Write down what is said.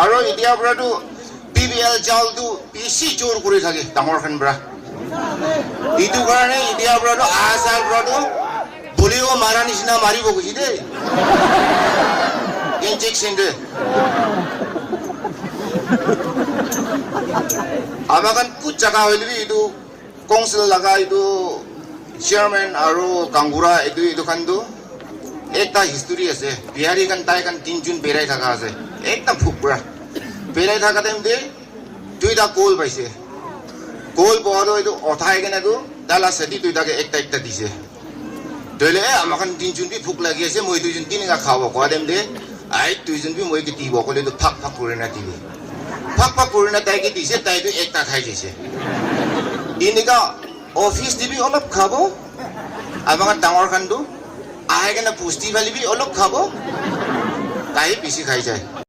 আৰু এতিয়া পৰাটো BBL চাউলটো বেছি জোৰ কৰি থাকে ডাঙৰখান পৰা এইটো কাৰণে এতিয়া পৰাটো আচাৰ পৰাটো বলিও মাৰা নিচিনা মাৰিব খুজি দেই ইনজেকশ্যন দে আমাকান কুছ জাগা হইলি এইটো কাউন্সিল লাগা এইটো চেয়ারম্যান আৰু গাঙ্গুৰা এইটো খানটো একটা হিষ্টৰী আছে বিহাৰী খান তাই খান তিনজন বেৰাই থাকা আছে একদম ফুকপুৰা বেৰাই থাকা টাইমতে দুইটা কোল পাইছে কোল পোৱাটো এইটো অঠাই কেনেটো ডালা চেটি দুইটাকে একটা দিছে ধৰিলে আমাখান তিনজন বি ভোক লাগি আছে মই দুইজন তিনিগা খাব কোৱা টাইমতে আই দুইজন বি মই দিব ক'লে ফাক ফাক কৰি নাদিলে ফাক ফাক কৰি না তাইকে দিছে তাইটো একটা খাই দিছে এনেকা অফিস দিবি অলপ খাব আমাখান ডাঙৰ খানটো আহে কেনে পুষ্টি ফালিবি অলপ খাব তাই বেছি খাই যায়